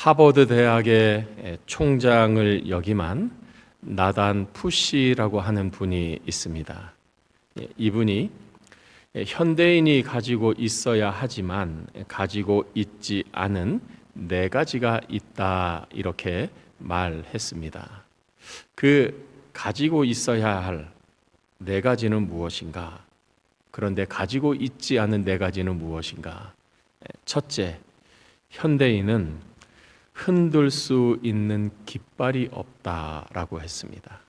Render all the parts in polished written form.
하버드 대학의 총장을 역임한 나단 푸시라고 하는 분이 있습니다. 이분이 현대인이 가지고 있어야 하지만 가지고 있지 않은 네 가지가 있다, 이렇게 말했습니다. 그 가지고 있어야 할 네 가지는 무엇인가? 그런데 가지고 있지 않은 네 가지는 무엇인가? 첫째, 현대인은 흔들 수 있는 깃발이 없다라고 했습니다.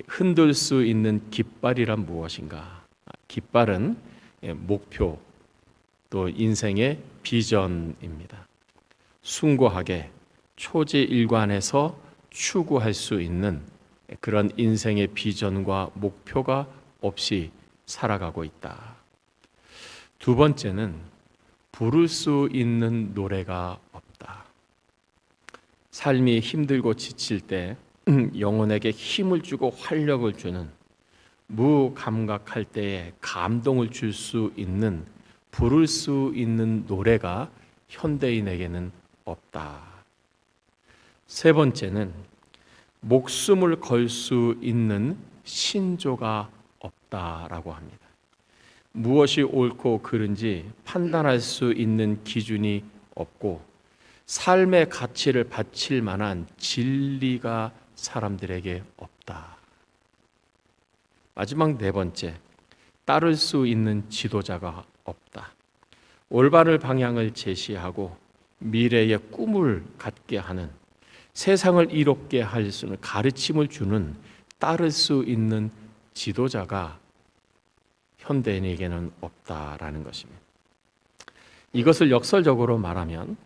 흔들 수 있는 깃발이란 무엇인가? 깃발은 목표, 또 인생의 비전입니다. 숭고하게 초지일관해서 추구할 수 있는 그런 인생의 비전과 목표가 없이 살아가고 있다. 두 번째는 부를 수 있는 노래가 없다. 삶이 힘들고 지칠 때 영혼에게 힘을 주고 활력을 주는, 무감각할 때에 감동을 줄 수 있는, 부를 수 있는 노래가 현대인에게는 없다. 세 번째는 목숨을 걸 수 있는 신조가 없다라고 합니다. 무엇이 옳고 그른지 판단할 수 있는 기준이 없고 삶의 가치를 바칠 만한 진리가 사람들에게 없다. 마지막 네 번째, 따를 수 있는 지도자가 없다. 올바른 방향을 제시하고 미래의 꿈을 갖게 하는, 세상을 이롭게 할 수 있는 가르침을 주는, 따를 수 있는 지도자가 현대인에게는 없다라는 것입니다. 이것을 역설적으로 말하면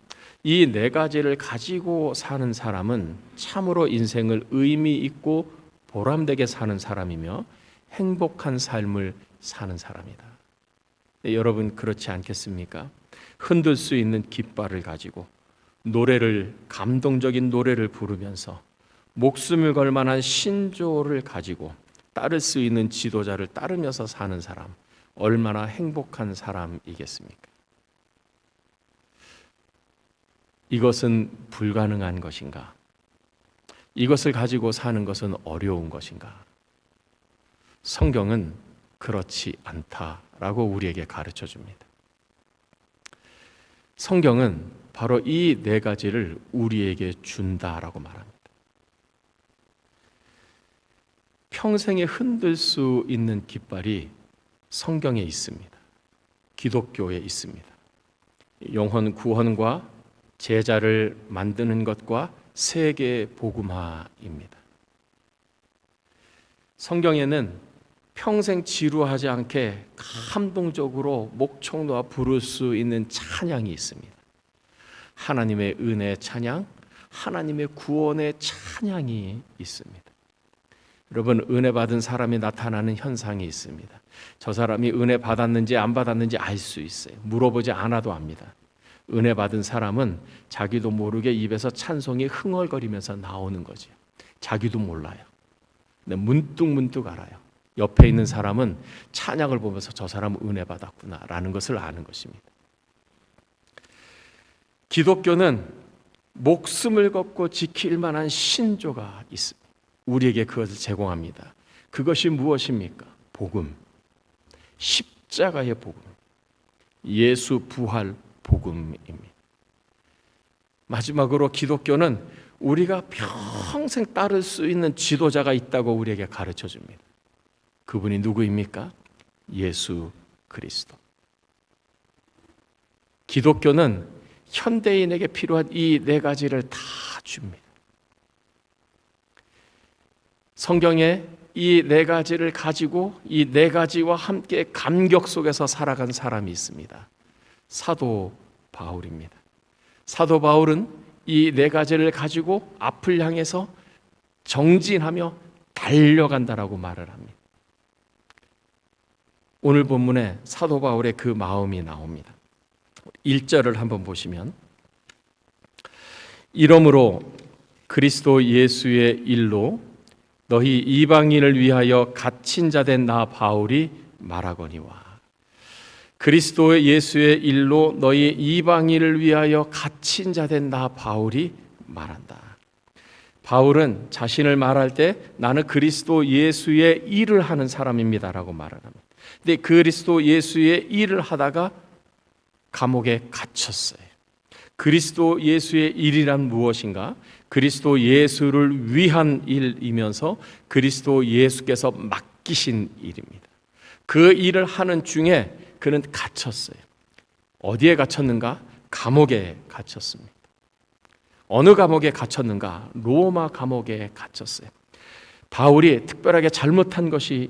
이 네 가지를 가지고 사는 사람은 참으로 인생을 의미 있고 보람되게 사는 사람이며 행복한 삶을 사는 사람이다. 여러분, 그렇지 않겠습니까? 흔들 수 있는 깃발을 가지고 노래를, 감동적인 노래를 부르면서 목숨을 걸 만한 신조를 가지고 따를 수 있는 지도자를 따르면서 사는 사람, 얼마나 행복한 사람이겠습니까? 이것은 불가능한 것인가? 이것을 가지고 사는 것은 어려운 것인가? 성경은 그렇지 않다라고 우리에게 가르쳐 줍니다. 성경은 바로 이 네 가지를 우리에게 준다라고 말합니다. 평생에 흔들 수 있는 깃발이 성경에 있습니다. 기독교에 있습니다. 영혼 구원과 제자를 만드는 것과 세계 복음화입니다. 성경에는 평생 지루하지 않게 감동적으로 목청 놓아 부를 수 있는 찬양이 있습니다. 하나님의 은혜의 찬양, 하나님의 구원의 찬양이 있습니다. 여러분, 은혜 받은 사람이 나타나는 현상이 있습니다. 저 사람이 은혜 받았는지 안 받았는지 알 수 있어요. 물어보지 않아도 압니다. 은혜 받은 사람은 자기도 모르게 입에서 찬송이 흥얼거리면서 나오는 거죠. 자기도 몰라요. 근데 문득 알아요. 옆에 있는 사람은 찬양을 보면서 저 사람은 은혜 받았구나라는 것을 아는 것입니다. 기독교는 목숨을 걸고 지킬 만한 신조가 있습니다. 우리에게 그것을 제공합니다. 그것이 무엇입니까? 복음, 십자가의 복음, 예수 부활 복음입니다. 마지막으로 기독교는 우리가 평생 따를 수 있는 지도자가 있다고 우리에게 가르쳐 줍니다. 그분이 누구입니까? 예수 그리스도. 기독교는 현대인에게 필요한 이 네 가지를 다 줍니다. 성경에 이 네 가지를 가지고 이 네 가지와 함께 감격 속에서 살아간 사람이 있습니다. 사도 바울입니다. 사도 바울은 이 네 가지를 가지고 앞을 향해서 정진하며 달려간다라고 말을 합니다. 오늘 본문에 사도 바울의 그 마음이 나옵니다. 1절을 한번 보시면, 이러므로 그리스도 예수의 일로 너희 이방인을 위하여 갇힌 자 된 나 바울이 말하거니와. 그리스도 예수의 일로 너희 이방인을 위하여 갇힌 자 된 나 바울이 말한다. 바울은 자신을 말할 때 나는 그리스도 예수의 일을 하는 사람입니다라고 말을 합니다. 근데 그리스도 예수의 일을 하다가 감옥에 갇혔어요. 그리스도 예수의 일이란 무엇인가? 그리스도 예수를 위한 일이면서 그리스도 예수께서 맡기신 일입니다. 그 일을 하는 중에 그는 갇혔어요. 어디에 갇혔는가? 감옥에 갇혔습니다. 어느 감옥에 갇혔는가? 로마 감옥에 갇혔어요. 바울이 특별하게 잘못한 것이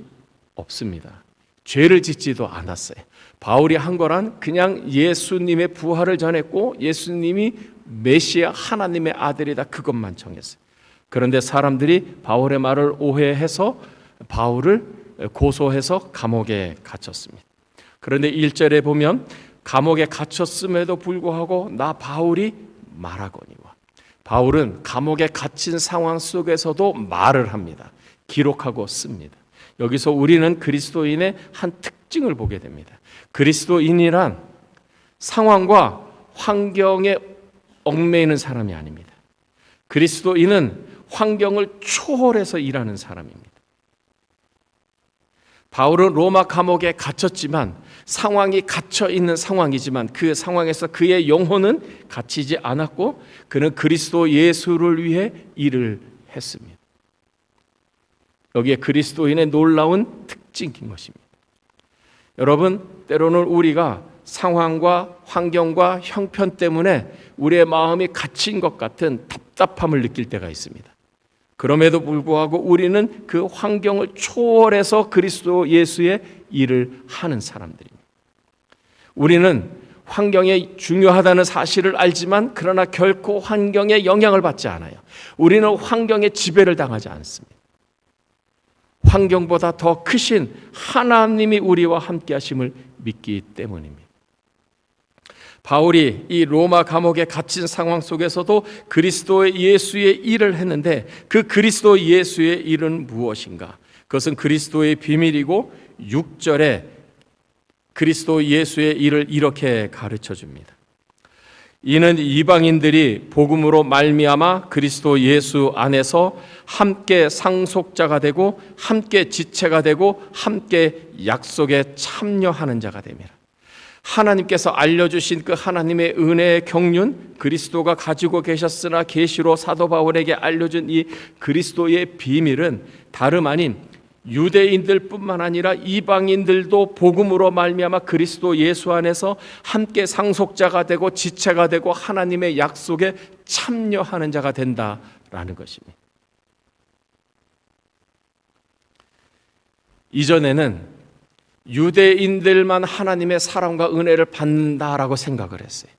없습니다. 죄를 짓지도 않았어요. 바울이 한 거란 그냥 예수님의 부활을 전했고 예수님이 메시아 하나님의 아들이다, 그것만 정했어요. 그런데 사람들이 바울의 말을 오해해서 바울을 고소해서 감옥에 갇혔습니다. 그런데 1절에 보면 감옥에 갇혔음에도 불구하고 나 바울이 말하거니와, 바울은 감옥에 갇힌 상황 속에서도 말을 합니다. 기록하고 씁니다. 여기서 우리는 그리스도인의 한 특징을 보게 됩니다. 그리스도인이란 상황과 환경에 얽매이는 사람이 아닙니다. 그리스도인은 환경을 초월해서 일하는 사람입니다. 바울은 로마 감옥에 갇혔지만 상황이 갇혀 있는 상황이지만 그 상황에서 그의 영혼은 갇히지 않았고 그는 그리스도 예수를 위해 일을 했습니다. 여기에 그리스도인의 놀라운 특징인 것입니다. 여러분, 때로는 우리가 상황과 환경과 형편 때문에 우리의 마음이 갇힌 것 같은 답답함을 느낄 때가 있습니다. 그럼에도 불구하고 우리는 그 환경을 초월해서 그리스도 예수의 일을 하는 사람들입니다. 우리는 환경이 중요하다는 사실을 알지만 그러나 결코 환경에 영향을 받지 않아요. 우리는 환경에 지배를 당하지 않습니다. 환경보다 더 크신 하나님이 우리와 함께 하심을 믿기 때문입니다. 바울이 이 로마 감옥에 갇힌 상황 속에서도 그리스도 예수의 일을 했는데 그 그리스도 예수의 일은 무엇인가? 그것은 그리스도의 비밀이고 6절에 그리스도 예수의 일을 이렇게 가르쳐 줍니다. 이는 이방인들이 복음으로 말미암아 그리스도 예수 안에서 함께 상속자가 되고 함께 지체가 되고 함께 약속에 참여하는 자가 됩니다. 하나님께서 알려주신 그 하나님의 은혜의 경륜, 그리스도가 가지고 계셨으나 계시로 사도 바울에게 알려준 이 그리스도의 비밀은 다름 아닌 유대인들뿐만 아니라 이방인들도 복음으로 말미암아 그리스도 예수 안에서 함께 상속자가 되고 지체가 되고 하나님의 약속에 참여하는 자가 된다라는 것입니다. 이전에는 유대인들만 하나님의 사랑과 은혜를 받는다라고 생각을 했어요.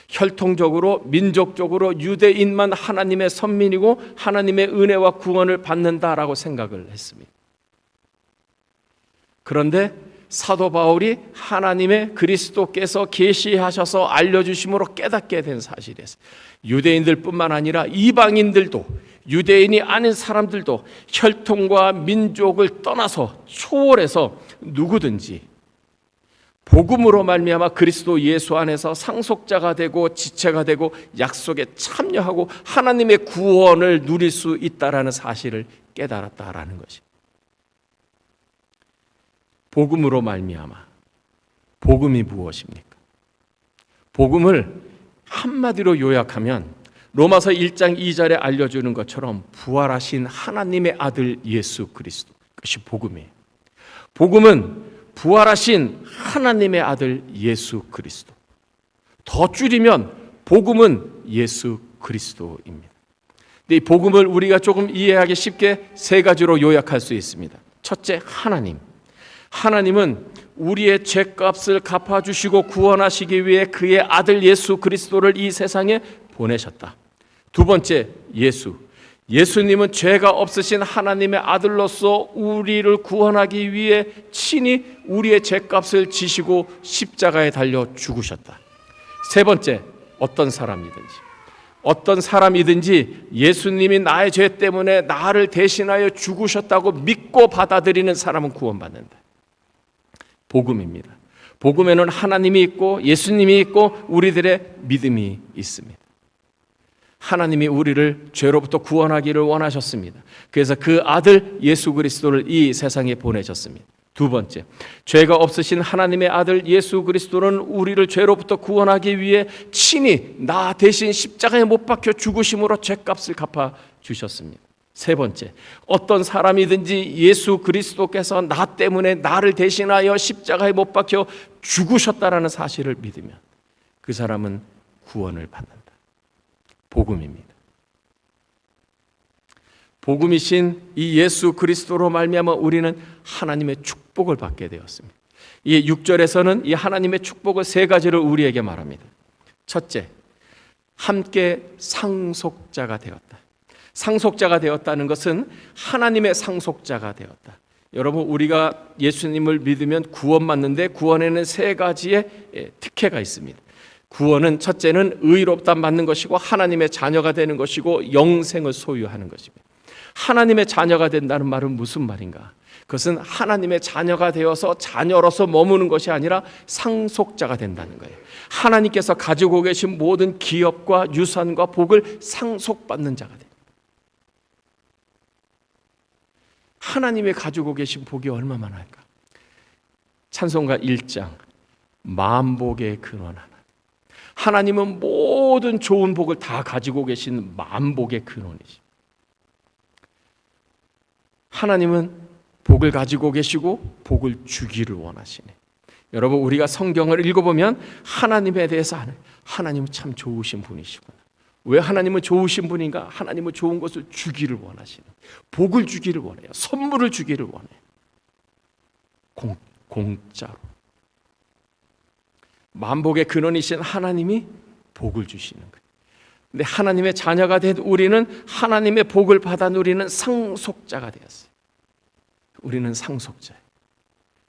혈통적으로 민족적으로 유대인만 하나님의 선민이고 하나님의 은혜와 구원을 받는다라고 생각을 했습니다. 그런데 사도 바울이 하나님의 그리스도께서 계시하셔서 알려주심으로 깨닫게 된 사실이었어요. 유대인들뿐만 아니라 이방인들도, 유대인이 아닌 사람들도 혈통과 민족을 떠나서 초월해서 누구든지 복음으로 말미암아 그리스도 예수 안에서 상속자가 되고 지체가 되고 약속에 참여하고 하나님의 구원을 누릴 수 있다라는 사실을 깨달았다라는 것입니다. 복음으로 말미암아. 복음이 무엇입니까? 복음을 한마디로 요약하면 로마서 1장 2절에 알려주는 것처럼 부활하신 하나님의 아들 예수 그리스도, 그것이 복음이에요. 복음은 부활하신 하나님의 아들 예수 그리스도. 더 줄이면 복음은 예수 그리스도입니다. 근데 이 복음을 우리가 조금 이해하기 쉽게 세 가지로 요약할 수 있습니다. 첫째, 하나님. 하나님은 우리의 죄값을 갚아주시고 구원하시기 위해 그의 아들 예수 그리스도를 이 세상에 보내셨다. 두 번째, 예수. 예수님은 죄가 없으신 하나님의 아들로서 우리를 구원하기 위해 친히 우리의 죄값을 지시고 십자가에 달려 죽으셨다. 세 번째, 어떤 사람이든지 예수님이 나의 죄 때문에 나를 대신하여 죽으셨다고 믿고 받아들이는 사람은 구원받는다. 복음입니다. 복음에는 하나님이 있고 예수님이 있고 우리들의 믿음이 있습니다. 하나님이 우리를 죄로부터 구원하기를 원하셨습니다. 그래서 그 아들 예수 그리스도를 이 세상에 보내셨습니다. 두 번째, 죄가 없으신 하나님의 아들 예수 그리스도는 우리를 죄로부터 구원하기 위해 친히 나 대신 십자가에 못 박혀 죽으심으로 죄값을 갚아 주셨습니다. 세 번째, 어떤 사람이든지 예수 그리스도께서 나 때문에 나를 대신하여 십자가에 못 박혀 죽으셨다라는 사실을 믿으면 그 사람은 구원을 받는다. 복음입니다. 복음이신 이 예수 그리스도로 말미암아 우리는 하나님의 축복을 받게 되었습니다. 이 6절에서는 이 하나님의 축복을 세 가지를 우리에게 말합니다. 첫째, 함께 상속자가 되었다. 상속자가 되었다는 것은 하나님의 상속자가 되었다. 여러분, 우리가 예수님을 믿으면 구원받는데 구원에는 세 가지의 특혜가 있습니다. 구원은 첫째는 의롭다 받는 것이고 하나님의 자녀가 되는 것이고 영생을 소유하는 것입니다. 하나님의 자녀가 된다는 말은 무슨 말인가? 그것은 하나님의 자녀가 되어서 자녀로서 머무는 것이 아니라 상속자가 된다는 거예요. 하나님께서 가지고 계신 모든 기업과 유산과 복을 상속받는 자가 돼요. 하나님이 가지고 계신 복이 얼마나 할까? 찬송가 1장 만복의 근원 하나님은 모든 좋은 복을 다 가지고 계신 만복의 근원이죠. 하나님은 복을 가지고 계시고 복을 주기를 원하시네. 여러분, 우리가 성경을 읽어보면 하나님에 대해서 아는 하나님은 참 좋으신 분이시구나. 왜 하나님은 좋으신 분인가? 하나님은 좋은 것을 주기를 원하시는, 복을 주기를 원해요. 선물을 주기를 원해요. 공짜로. 만복의 근원이신 하나님이 복을 주시는 거예요. 근데 하나님의 자녀가 된 우리는 하나님의 복을 받아 누리는 상속자가 되었어요. 우리는 상속자예요.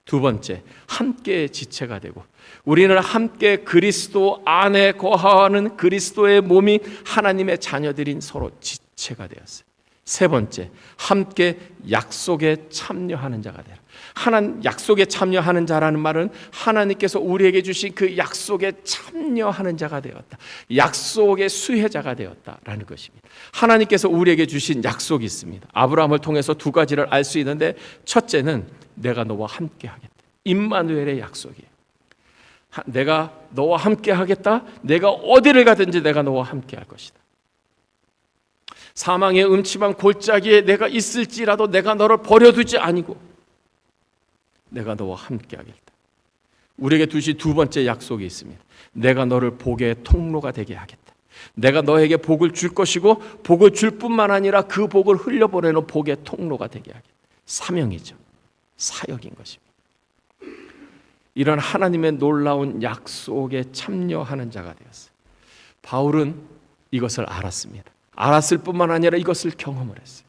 두 번째, 함께 지체가 되고 우리는 함께 그리스도 안에 거하는 그리스도의 몸이 하나님의 자녀들인 서로 지체가 되었어요. 세 번째, 함께 약속에 참여하는 자가 되라. 약속에 참여하는 자라는 말은 하나님께서 우리에게 주신 그 약속에 참여하는 자가 되었다. 약속의 수혜자가 되었다라는 것입니다. 하나님께서 우리에게 주신 약속이 있습니다. 아브라함을 통해서 두 가지를 알 수 있는데, 첫째는 내가 너와 함께 하겠다. 임마누엘의 약속이에요. 내가 너와 함께 하겠다. 내가 어디를 가든지 내가 너와 함께 할 것이다. 사망의 음침한 골짜기에 내가 있을지라도 내가 너를 버려두지 아니고 내가 너와 함께 하겠다. 우리에게 두신 두 번째 약속이 있습니다. 내가 너를 복의 통로가 되게 하겠다. 내가 너에게 복을 줄 것이고 복을 줄 뿐만 아니라 그 복을 흘려보내는 복의 통로가 되게 하겠다. 사명이죠. 사역인 것입니다. 이런 하나님의 놀라운 약속에 참여하는 자가 되었어요. 바울은 이것을 알았습니다. 알았을 뿐만 아니라 이것을 경험을 했어요.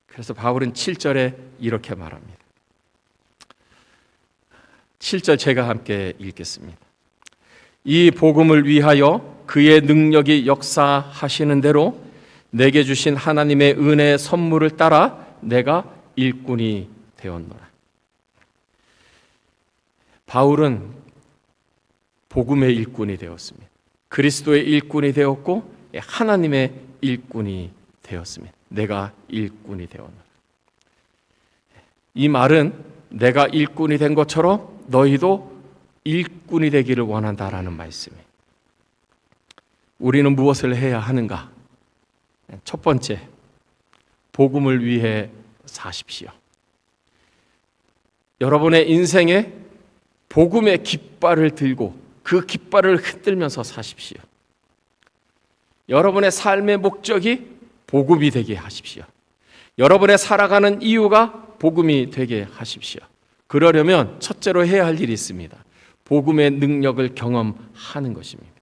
그래서 바울은 7절에 이렇게 말합니다. 7절 제가 함께 읽겠습니다. 이 복음을 위하여 그의 능력이 역사하시는 대로 내게 주신 하나님의 은혜의 선물을 따라 내가 일꾼이 되었노라. 바울은 복음의 일꾼이 되었습니다. 그리스도의 일꾼이 되었고 하나님의 일꾼이 되었습니다. 내가 일꾼이 되었노라. 이 말은 내가 일꾼이 된 것처럼 너희도 일꾼이 되기를 원한다라는 말씀이에요. 우리는 무엇을 해야 하는가? 첫 번째, 복음을 위해 사십시오. 여러분의 인생에 복음의 깃발을 들고 그 깃발을 흔들면서 사십시오. 여러분의 삶의 목적이 복음이 되게 하십시오. 여러분의 살아가는 이유가 복음이 되게 하십시오. 그러려면 첫째로 해야 할 일이 있습니다. 복음의 능력을 경험하는 것입니다.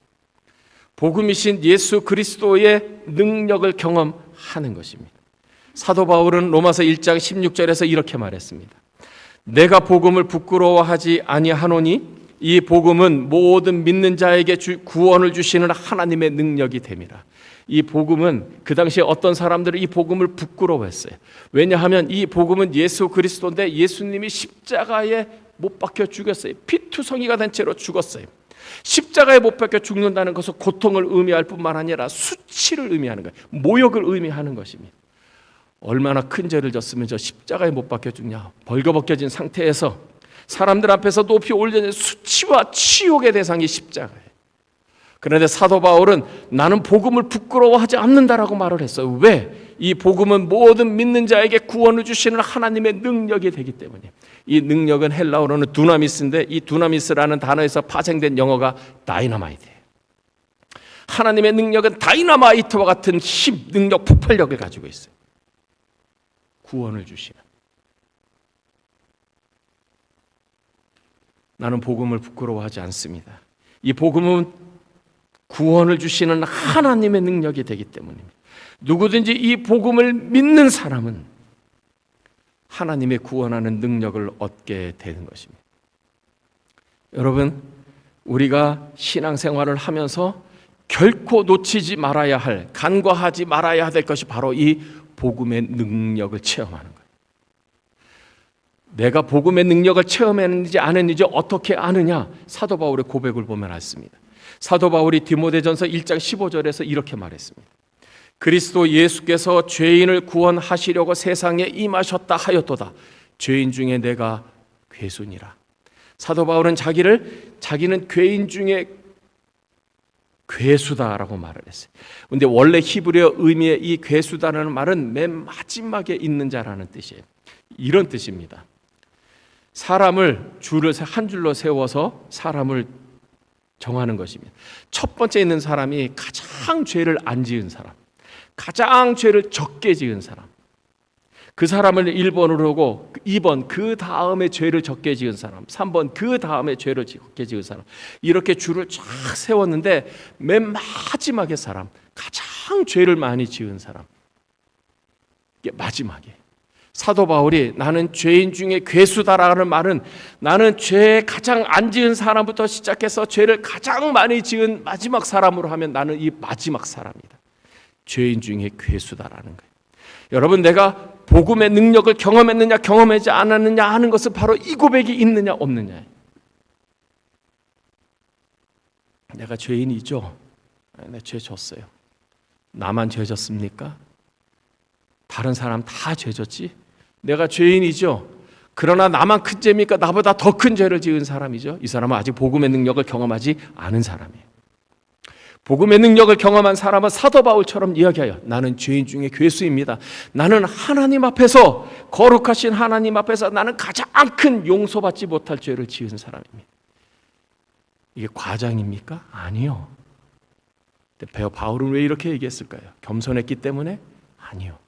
복음이신 예수 그리스도의 능력을 경험하는 것입니다. 사도 바울은 로마서 1장 16절에서 이렇게 말했습니다. 내가 복음을 부끄러워하지 아니하노니 이 복음은 모든 믿는 자에게 구원을 주시는 하나님의 능력이 됨이라. 이 복음은 그 당시에 어떤 사람들은 이 복음을 부끄러워했어요. 왜냐하면 이 복음은 예수 그리스도인데 예수님이 십자가에 못 박혀 죽였어요. 피투성이가 된 채로 죽었어요. 십자가에 못 박혀 죽는다는 것은 고통을 의미할 뿐만 아니라 수치를 의미하는 거예요. 모욕을 의미하는 것입니다. 얼마나 큰 죄를 졌으면 저 십자가에 못 박혀 죽냐. 벌거벗겨진 상태에서 사람들 앞에서 높이 올려진 수치와 치욕의 대상이 십자가예요. 그런데 사도 바울은 나는 복음을 부끄러워하지 않는다라고 말을 했어요. 왜? 이 복음은 모든 믿는 자에게 구원을 주시는 하나님의 능력이 되기 때문에. 이 능력은 헬라어로는 두나미스인데 이 두나미스라는 단어에서 파생된 영어가 다이너마이트예요. 하나님의 능력은 다이너마이트와 같은 힘, 능력, 폭발력을 가지고 있어요. 구원을 주시는. 나는 복음을 부끄러워하지 않습니다. 이 복음은 구원을 주시는 하나님의 능력이 되기 때문입니다. 누구든지 이 복음을 믿는 사람은 하나님의 구원하는 능력을 얻게 되는 것입니다. 여러분, 우리가 신앙생활을 하면서 결코 놓치지 말아야 할, 간과하지 말아야 될 것이 바로 이 복음의 능력을 체험하는 거예요. 내가 복음의 능력을 체험했는지 안 했는지 어떻게 아느냐? 사도 바울의 고백을 보면 알습니다. 사도 바울이 디모데전서 1장 15절에서 이렇게 말했습니다. 그리스도 예수께서 죄인을 구원하시려고 세상에 임하셨다 하였도다. 죄인 중에 내가 괴순이라. 사도 바울은 자기는 죄인 중에 괴수다라고 말을 했어요. 그런데 원래 히브리어 의미의 이 괴수다라는 말은 맨 마지막에 있는 자라는 뜻이에요. 이런 뜻입니다. 사람을 한 줄로 세워서 사람을 정하는 것입니다. 첫 번째 있는 사람이 가장 죄를 안 지은 사람, 가장 죄를 적게 지은 사람, 그 사람을 1번으로 하고 2번 그 다음에 죄를 적게 지은 사람, 3번 그 다음에 죄를 적게 지은 사람, 이렇게 줄을 쫙 세웠는데 맨 마지막에 사람, 가장 죄를 많이 지은 사람, 이게 마지막에. 사도 바울이 나는 죄인 중에 괴수다라는 말은 나는 죄 가장 안 지은 사람부터 시작해서 죄를 가장 많이 지은 마지막 사람으로 하면 나는 이 마지막 사람이다. 죄인 중에 괴수다라는 거예요. 여러분, 내가 복음의 능력을 경험했느냐 경험하지 않았느냐 하는 것은 바로 이 고백이 있느냐 없느냐. 내가 죄인이죠. 내 죄 졌어요. 나만 죄 졌습니까? 다른 사람 다 죄 졌지? 내가 죄인이죠. 그러나 나만 큰 죄입니까? 나보다 더 큰 죄를 지은 사람이죠. 이 사람은 아직 복음의 능력을 경험하지 않은 사람이에요. 복음의 능력을 경험한 사람은 사도 바울처럼 이야기해요. 나는 죄인 중에 괴수입니다. 나는 하나님 앞에서, 거룩하신 하나님 앞에서 나는 가장 큰 용서받지 못할 죄를 지은 사람입니다. 이게 과장입니까? 아니요. 배우 바울은 왜 이렇게 얘기했을까요? 겸손했기 때문에? 아니요.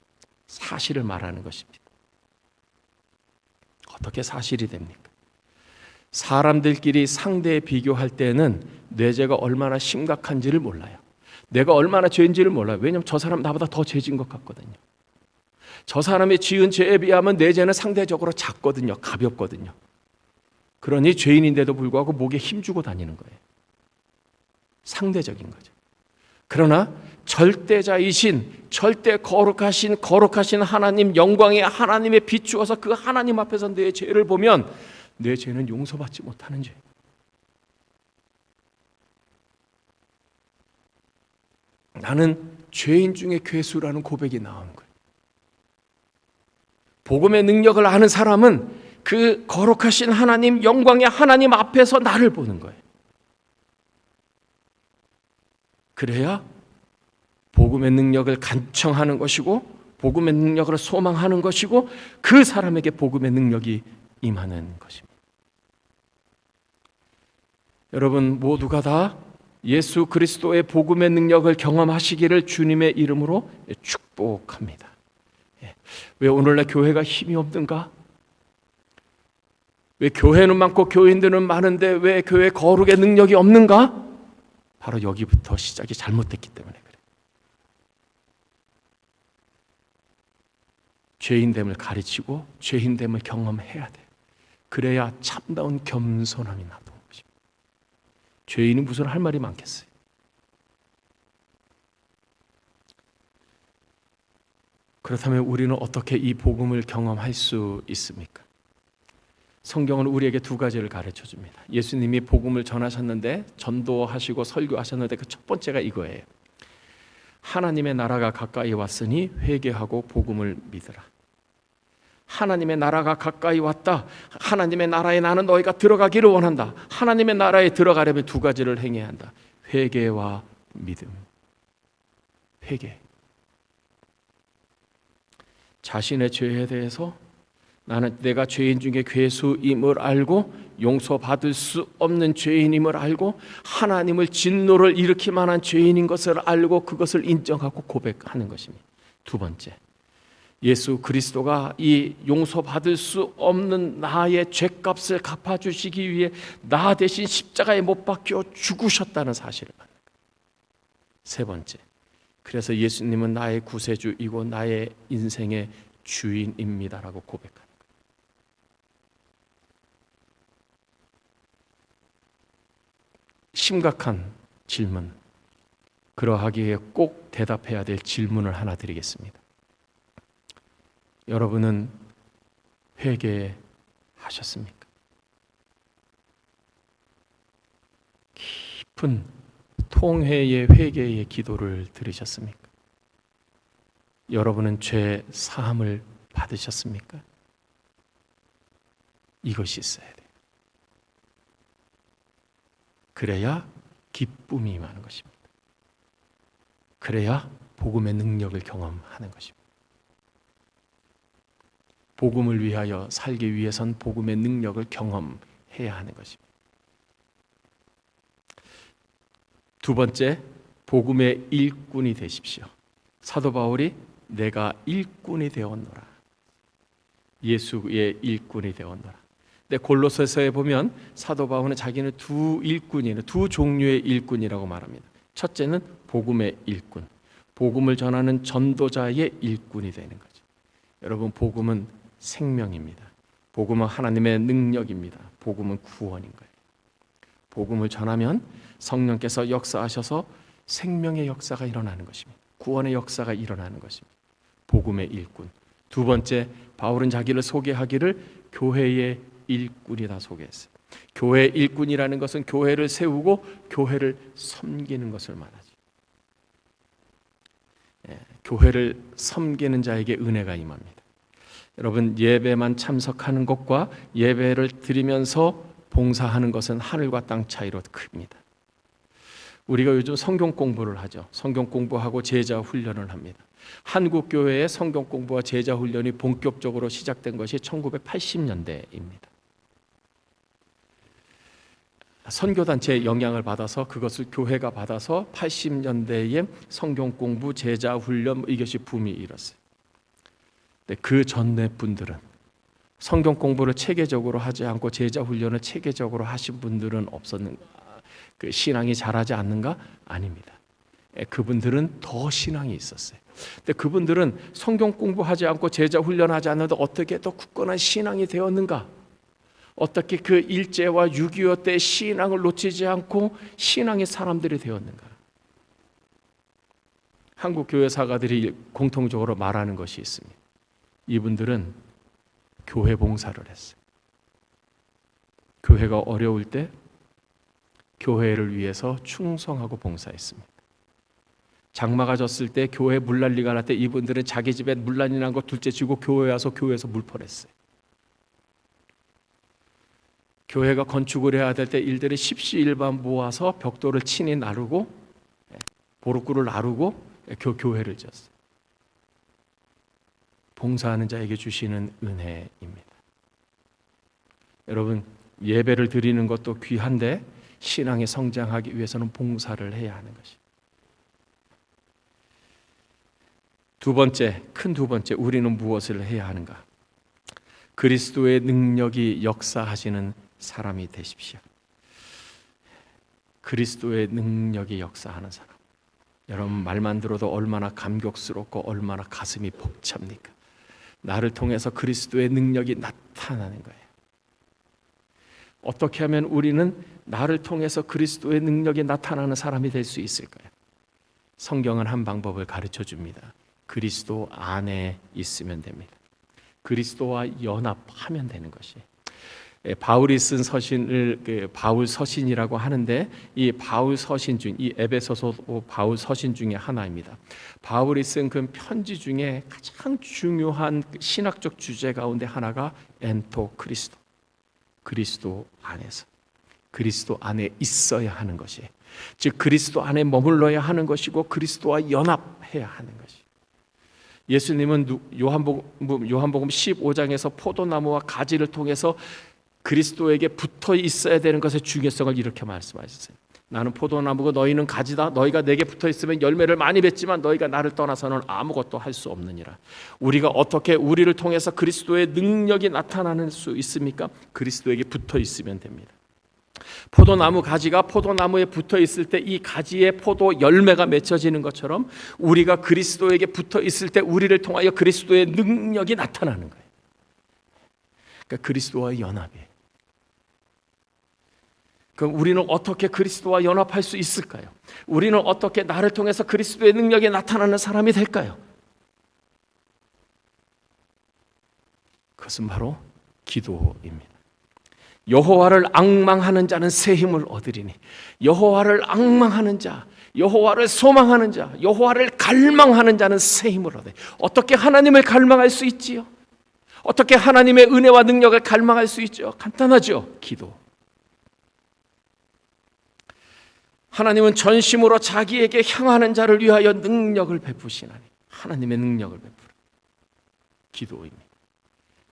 사실을 말하는 것입니다. 어떻게 사실이 됩니까? 사람들끼리 상대 비교할 때는 내 죄가 얼마나 심각한지를 몰라요. 내가 얼마나 죄인지를 몰라요. 왜냐하면 저 사람 나보다 더 죄진 것 같거든요. 저 사람의 지은 죄에 비하면 내 죄는 상대적으로 작거든요. 가볍거든요. 그러니 죄인인데도 불구하고 목에 힘주고 다니는 거예요. 상대적인 거죠. 그러나 절대자이신, 절대 거룩하신 하나님, 영광의 하나님에 비추어서 그 하나님 앞에서 내 죄를 보면 내 죄는 용서받지 못하는 죄. 나는 죄인 중에 괴수라는 고백이 나오는 거예요. 복음의 능력을 아는 사람은 그 거룩하신 하나님, 영광의 하나님 앞에서 나를 보는 거예요. 그래야 복음의 능력을 간청하는 것이고 복음의 능력을 소망하는 것이고 그 사람에게 복음의 능력이 임하는 것입니다. 여러분 모두가 다 예수 그리스도의 복음의 능력을 경험하시기를 주님의 이름으로 축복합니다. 왜 오늘날 교회가 힘이 없는가? 왜 교회는 많고 교인들은 많은데 왜 교회 거룩의 능력이 없는가? 바로 여기부터 시작이 잘못됐기 때문에 그래요. 죄인됨을 가르치고 죄인됨을 경험해야 돼. 그래야 참다운 겸손함이 나도록 것입니다. 죄인이 무슨 할 말이 많겠어요. 그렇다면 우리는 어떻게 이 복음을 경험할 수 있습니까? 성경은 우리에게 두 가지를 가르쳐 줍니다. 예수님이 복음을 전하셨는데, 전도하시고 설교하셨는데 그 첫 번째가 이거예요. 하나님의 나라가 가까이 왔으니 회개하고 복음을 믿으라. 하나님의 나라가 가까이 왔다. 하나님의 나라에 나는 너희가 들어가기를 원한다. 하나님의 나라에 들어가려면 두 가지를 행해야 한다. 회개와 믿음. 회개. 자신의 죄에 대해서 나는 내가 죄인 중에 괴수임을 알고 용서받을 수 없는 죄인임을 알고 하나님을 진노를 일으킬 만한 죄인인 것을 알고 그것을 인정하고 고백하는 것입니다. 두 번째, 예수 그리스도가 이 용서받을 수 없는 나의 죄값을 갚아주시기 위해 나 대신 십자가에 못 박혀 죽으셨다는 사실을 받는 거예요. 세 번째, 그래서 예수님은 나의 구세주이고 나의 인생의 주인입니다라고 고백하는 거예요. 심각한 질문, 그러하기에 꼭 대답해야 될 질문을 하나 드리겠습니다. 여러분은 회개하셨습니까? 깊은 통회의 회개의 기도를 들으셨습니까? 여러분은 죄 사함을 받으셨습니까? 이것이 있어야 돼요. 그래야 기쁨이 임하는 것입니다. 그래야 복음의 능력을 경험하는 것입니다. 복음을 위하여 살기 위해선 복음의 능력을 경험해야 하는 것입니다. 두 번째, 복음의 일꾼이 되십시오. 사도 바울이 내가 일꾼이 되었노라. 예수의 일꾼이 되었노라. 근데 골로새서에 보면 사도 바울은 자기는 두 종류의 일꾼이라고 말합니다. 첫째는 복음의 일꾼, 복음을 전하는 전도자의 일꾼이 되는 거죠. 여러분, 복음은 생명입니다. 복음은 하나님의 능력입니다. 복음은 구원인 거예요. 복음을 전하면 성령께서 역사하셔서 생명의 역사가 일어나는 것입니다. 구원의 역사가 일어나는 것입니다. 복음의 일꾼. 두 번째, 바울은 자기를 소개하기를 교회의 일꾼이다 소개했어요. 교회의 일꾼이라는 것은 교회를 세우고 교회를 섬기는 것을 말하죠. 교회를 섬기는 자에게 은혜가 임합니다. 여러분, 예배만 참석하는 것과 예배를 드리면서 봉사하는 것은 하늘과 땅 차이로 큽니다. 우리가 요즘 성경 공부를 하죠. 성경 공부하고 제자 훈련을 합니다. 한국 교회의 성경 공부와 제자 훈련이 본격적으로 시작된 것이 1980년대입니다. 선교단체의 영향을 받아서 그것을 교회가 받아서 80년대에 성경 공부, 제자 훈련 이것이 붐이 일었어요. 그 전에 분들은 성경 공부를 체계적으로 하지 않고 제자 훈련을 체계적으로 하신 분들은 없었는가? 그 신앙이 자라지 않는가? 아닙니다. 그분들은 더 신앙이 있었어요. 근데 그분들은 성경 공부하지 않고 제자 훈련하지 않아도 어떻게 더 굳건한 신앙이 되었는가? 어떻게 그 일제와 6.25 때 신앙을 놓치지 않고 신앙의 사람들이 되었는가? 한국 교회 사가들이 공통적으로 말하는 것이 있습니다. 이분들은 교회 봉사를 했어요. 교회가 어려울 때 교회를 위해서 충성하고 봉사했습니다. 장마가 졌을 때 교회 물난리가 날 때 이분들은 자기 집에 물난리 난 거 둘째 치고 교회에 와서 교회에서 물 퍼냈어요. 교회가 건축을 해야 될 때 일들을 십시일반 모아서 벽돌을 친히 나르고 보루꾸를 나르고 교회를 지었어요. 봉사하는 자에게 주시는 은혜입니다. 여러분, 예배를 드리는 것도 귀한데 신앙에 성장하기 위해서는 봉사를 해야 하는 것입니다. 두 번째, 큰 두 번째, 우리는 무엇을 해야 하는가? 그리스도의 능력이 역사하시는 사람이 되십시오. 그리스도의 능력이 역사하는 사람. 여러분, 말만 들어도 얼마나 감격스럽고 얼마나 가슴이 벅찹니까? 나를 통해서 그리스도의 능력이 나타나는 거예요. 어떻게 하면 우리는 나를 통해서 그리스도의 능력이 나타나는 사람이 될 수 있을까요? 성경은 한 방법을 가르쳐 줍니다. 그리스도 안에 있으면 됩니다. 그리스도와 연합하면 되는 것이. 바울이 쓴 서신을 바울 서신이라고 하는데, 이 바울 서신 중, 이 에베소서 바울 서신 중에 하나입니다. 바울이 쓴 그 편지 중에 가장 중요한 신학적 주제 가운데 하나가 엔토 크리스도, 그리스도 안에서, 그리스도 안에 있어야 하는 것이, 즉 그리스도 안에 머물러야 하는 것이고 그리스도와 연합해야 하는 것이. 예수님은 요한복음 15장에서 포도나무와 가지를 통해서 그리스도에게 붙어 있어야 되는 것의 중요성을 이렇게 말씀하셨어요. 나는 포도나무고 너희는 가지다. 너희가 내게 붙어 있으면 열매를 많이 맺지만 너희가 나를 떠나서는 아무것도 할 수 없느니라. 우리가 어떻게 우리를 통해서 그리스도의 능력이 나타나는 수 있습니까? 그리스도에게 붙어 있으면 됩니다. 포도나무 가지가 포도나무에 붙어 있을 때 이 가지에 포도 열매가 맺혀지는 것처럼 우리가 그리스도에게 붙어 있을 때 우리를 통하여 그리스도의 능력이 나타나는 거예요. 그러니까 그리스도와의 연합이에요. 그럼 우리는 어떻게 그리스도와 연합할 수 있을까요? 우리는 어떻게 나를 통해서 그리스도의 능력이 나타나는 사람이 될까요? 그것은 바로 기도입니다. 여호와를 앙망하는 자는 새 힘을 얻으리니, 여호와를 앙망하는 자, 여호와를 소망하는 자, 여호와를 갈망하는 자는 새 힘을 얻어요. 어떻게 하나님을 갈망할 수 있지요? 어떻게 하나님의 은혜와 능력을 갈망할 수 있죠? 간단하죠. 기도. 하나님은 전심으로 자기에게 향하는 자를 위하여 능력을 베푸시나니, 하나님의 능력을 베푸라. 기도입니다.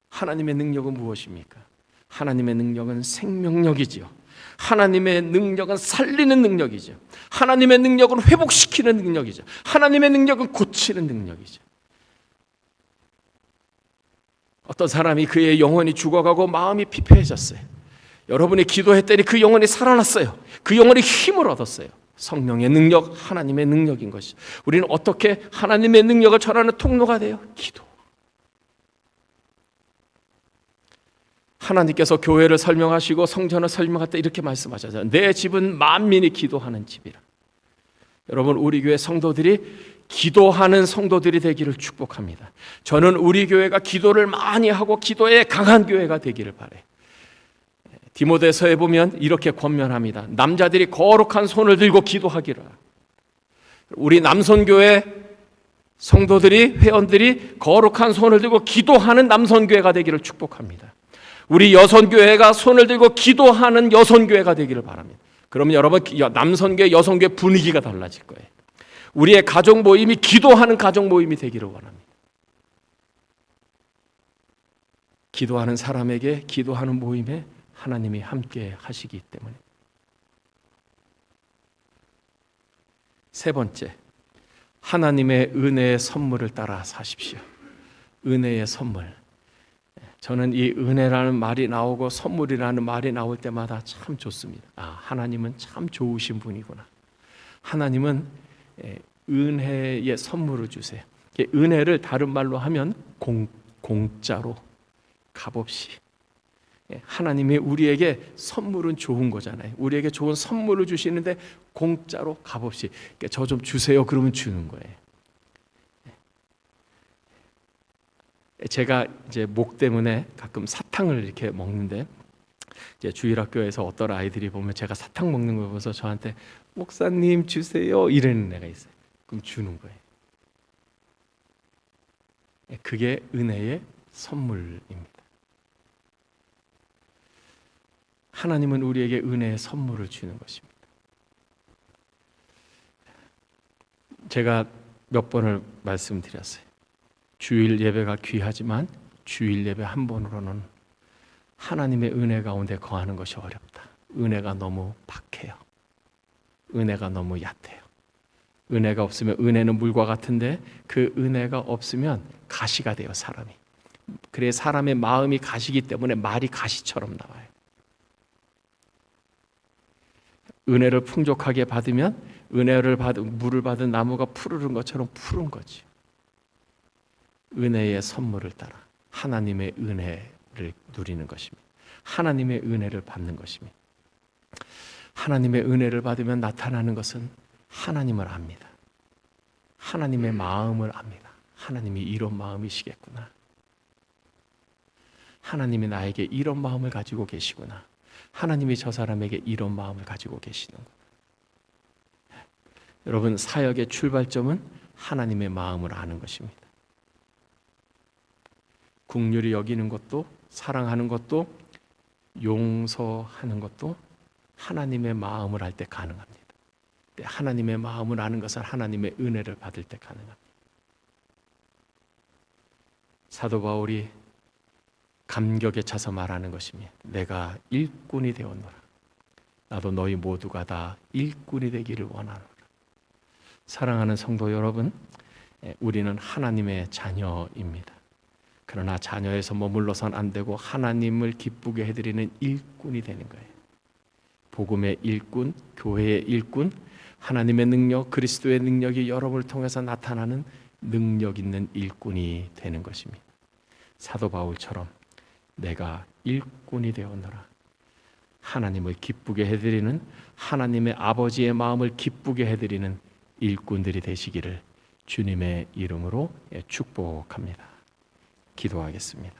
하나님의 능력은 무엇입니까? 하나님의 능력은 생명력이지요. 하나님의 능력은 살리는 능력이죠. 하나님의 능력은 회복시키는 능력이죠. 하나님의 능력은 고치는 능력이죠. 어떤 사람이 그의 영혼이 죽어가고 마음이 피폐해졌어요. 여러분이 기도했더니 그 영혼이 살아났어요. 그 영혼이 힘을 얻었어요. 성령의 능력, 하나님의 능력인 것이죠. 우리는 어떻게 하나님의 능력을 전하는 통로가 돼요? 기도. 하나님께서 교회를 설명하시고 성전을 설명할 때 이렇게 말씀하셨잖아요. 내 집은 만민이 기도하는 집이라. 여러분, 우리 교회 성도들이 기도하는 성도들이 되기를 축복합니다. 저는 우리 교회가 기도를 많이 하고 기도에 강한 교회가 되기를 바라요. 디모데서에 보면 이렇게 권면합니다. 남자들이 거룩한 손을 들고 기도하기를. 우리 남선교회 성도들이, 회원들이 거룩한 손을 들고 기도하는 남선교회가 되기를 축복합니다. 우리 여선교회가 손을 들고 기도하는 여선교회가 되기를 바랍니다. 그러면 여러분, 남선교회, 여선교회 분위기가 달라질 거예요. 우리의 가족 모임이 기도하는 가족 모임이 되기를 원합니다. 기도하는 사람에게, 기도하는 모임에 하나님이 함께 하시기 때문에. 세 번째, 하나님의 은혜의 선물을 따라 사십시오. 은혜의 선물. 저는 이 은혜라는 말이 나오고 선물이라는 말이 나올 때마다 참 좋습니다. 하나님은 참 좋으신 분이구나. 하나님은 은혜의 선물을 주세요. 은혜를 다른 말로 하면 공짜로, 값없이. 하나님이 우리에게 선물은 좋은 거잖아요. 우리에게 좋은 선물을 주시는데 공짜로, 값없이. 저 좀 주세요. 그러면 주는 거예요. 제가 이제 목 때문에 가끔 사탕을 이렇게 먹는데, 이제 주일학교에서 어떤 아이들이 보면 제가 사탕 먹는 걸 보면서 저한테 목사님 주세요 이러는 애가 있어요. 그럼 주는 거예요. 그게 은혜의 선물입니다. 하나님은 우리에게 은혜의 선물을 주는 것입니다. 제가 몇 번을 말씀드렸어요. 주일 예배가 귀하지만 주일 예배 한 번으로는 하나님의 은혜 가운데 거하는 것이 어렵다. 은혜가 너무 박해요. 은혜가 너무 얕아요. 은혜가 없으면, 은혜는 물과 같은데 그 은혜가 없으면 가시가 돼요, 사람이. 그래, 사람의 마음이 가시기 때문에 말이 가시처럼 나와요. 은혜를 풍족하게 받으면 물을 받은 나무가 푸르른 것처럼 푸른 거지. 은혜의 선물을 따라 하나님의 은혜를 누리는 것입니다. 하나님의 은혜를 받는 것입니다. 하나님의 은혜를 받으면 나타나는 것은 하나님을 압니다. 하나님의 마음을 압니다. 하나님이 이런 마음이시겠구나. 하나님이 나에게 이런 마음을 가지고 계시구나. 하나님이 저 사람에게 이런 마음을 가지고 계시는구나. 여러분, 사역의 출발점은 하나님의 마음을 아는 것입니다. 긍휼히 여기는 것도, 사랑하는 것도, 용서하는 것도 하나님의 마음을 알 때 가능합니다. 하나님의 마음을 아는 것은 하나님의 은혜를 받을 때 가능합니다. 사도 바울이 감격에 차서 말하는 것입니다. 내가 일꾼이 되었노라. 나도 너희 모두가 다 일꾼이 되기를 원하노라. 사랑하는 성도 여러분, 우리는 하나님의 자녀입니다. 그러나 자녀에서 머물러선 안 되고 하나님을 기쁘게 해드리는 일꾼이 되는 거예요. 복음의 일꾼, 교회의 일꾼, 하나님의 능력, 그리스도의 능력이 여러분을 통해서 나타나는 능력 있는 일꾼이 되는 것입니다. 사도 바울처럼 내가 일꾼이 되었노라. 하나님을 기쁘게 해드리는, 하나님의 아버지의 마음을 기쁘게 해드리는 일꾼들이 되시기를 주님의 이름으로 축복합니다. 기도하겠습니다.